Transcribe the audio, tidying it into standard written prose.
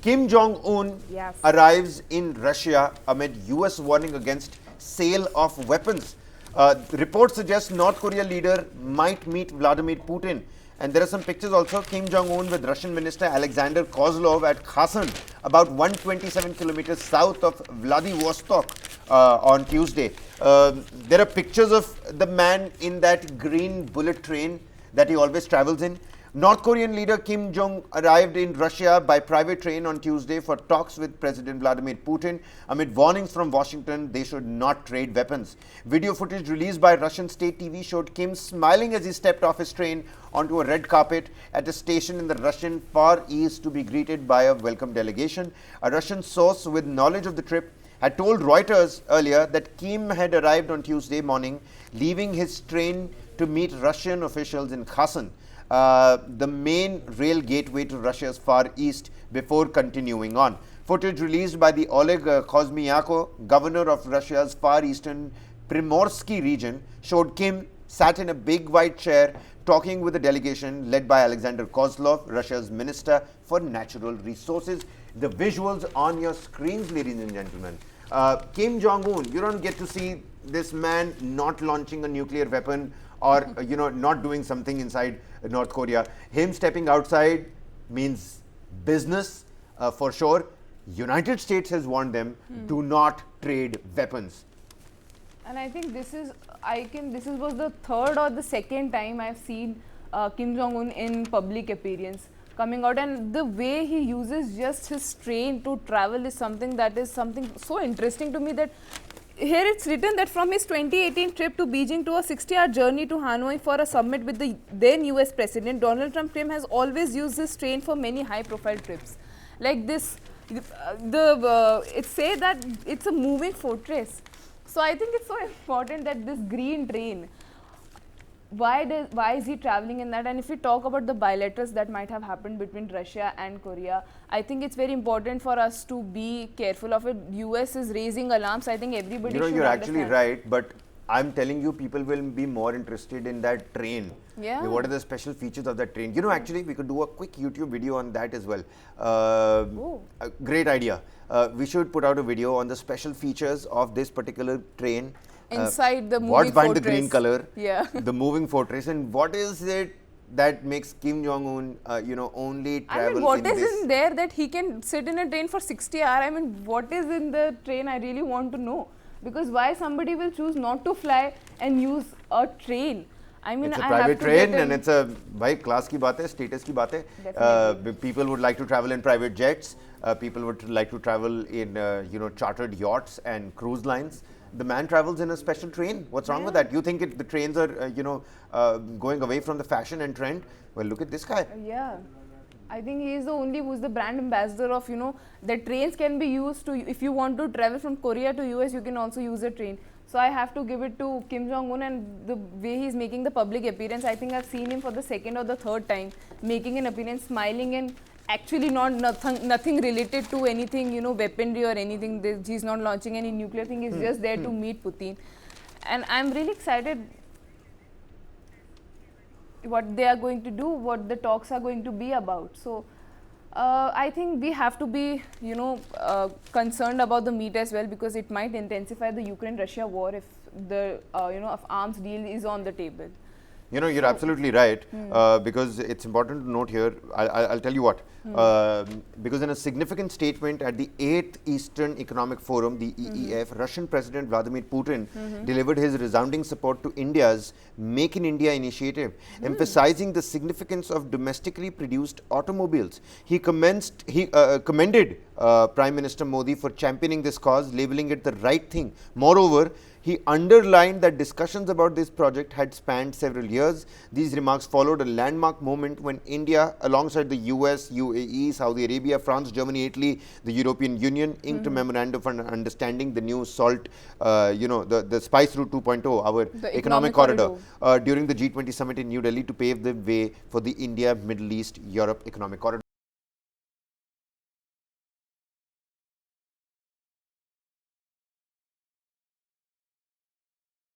Kim Jong Un arrives in Russia amid US warning against sale of weapons. Reports suggest North Korea leader might meet Vladimir Putin. And there are some pictures also. Kim Jong Un with Russian Minister Alexander Kozlov at Khasan, about 127 kilometers south of Vladivostok on Tuesday. There are pictures of the man in that green bullet train that he always travels in. North Korean leader Kim Jong arrived in Russia by private train on Tuesday for talks with President Vladimir Putin amid warnings from Washington they should not trade weapons. Video footage released by Russian state TV showed Kim smiling as he stepped off his train onto a red carpet at a station in the Russian Far East to be greeted by a welcome delegation. A Russian source with knowledge of the trip had told Reuters earlier that Kim had arrived on Tuesday morning, leaving his train to meet Russian officials in Khasan, the main rail gateway to Russia's Far East, before continuing on. Footage released by the Oleg Kozmiako, governor of Russia's Far Eastern Primorsky region, showed Kim sat in a big white chair talking with a delegation led by Alexander Kozlov, Russia's Minister for Natural Resources. The visuals on your screens, ladies and gentlemen. Kim Jong Un, you don't get to see this man not launching a nuclear weapon or not doing something inside North Korea. Him stepping outside means business for sure. United States has warned them, do not trade weapons. And I think this was the third or the second time I've seen Kim Jong Un in public appearance coming out, and the way he uses just his train to travel is something so interesting to me, that here it's written that from his 2018 trip to Beijing to a 60-hour journey to Hanoi for a summit with the then US President, Donald Trump Kim has always used this train for many high-profile trips. Like this, it say that it's a moving fortress. So I think it's so important that this green train, why is he traveling in that? And if we talk about the bilaterals that might have happened between Russia and Korea, I think it's very important for us to be careful of it. US is raising alarms. I think everybody should you're understand. actually right, but I'm telling you, people will be more interested in that train. Yeah. What are the special features of that train? Actually, we could do a quick YouTube video on that as well. A great idea. We should put out a video on the special features of this particular train. Inside the moving what's behind fortress. The green color, yeah. The moving fortress, and what is it that makes Kim Jong Un, only travel? I mean, what is in there that he can sit in a train for 60 hours? I mean, what is in the train? I really want to know, because why somebody will choose not to fly and use a train? I mean, it's a private train, and it's a class ki baat hai, status ki baat hai. People would like to travel in private jets. People would like to travel in chartered yachts and cruise lines. The man travels in a special train. What's wrong with that? You think the trains are going away from the fashion and trend? Well, look at this guy. Yeah, I think he is the only who's the brand ambassador of the trains can be used to, if you want to travel from Korea to US, you can also use a train. So I have to give it to Kim Jong Un, and the way he's making the public appearance. I think I've seen him for the second or the third time making an appearance, smiling, and actually nothing related to anything, weaponry or anything. He's not launching any nuclear thing. He's just there to meet Putin. And I'm really excited what they are going to do, what the talks are going to be about. So I think we have to be, concerned about the meet as well, because it might intensify the Ukraine-Russia war if the, arms deal is on the table. You're absolutely right, because it's important to note here, I'll tell you what, because in a significant statement at the 8th Eastern Economic Forum, the EEF, Russian President Vladimir Putin delivered his resounding support to India's Make in India initiative, emphasizing the significance of domestically produced automobiles. He commended Prime Minister Modi for championing this cause, labeling it the right thing. Moreover, he underlined that discussions about this project had spanned several years. These remarks followed a landmark moment when India, alongside the US, UAE, Saudi Arabia, France, Germany, Italy, the European Union, inked a memorandum for understanding the new SALT, the Spice Route 2.0, our economic corridor, during the G20 summit in New Delhi to pave the way for the India, Middle East, Europe economic corridor.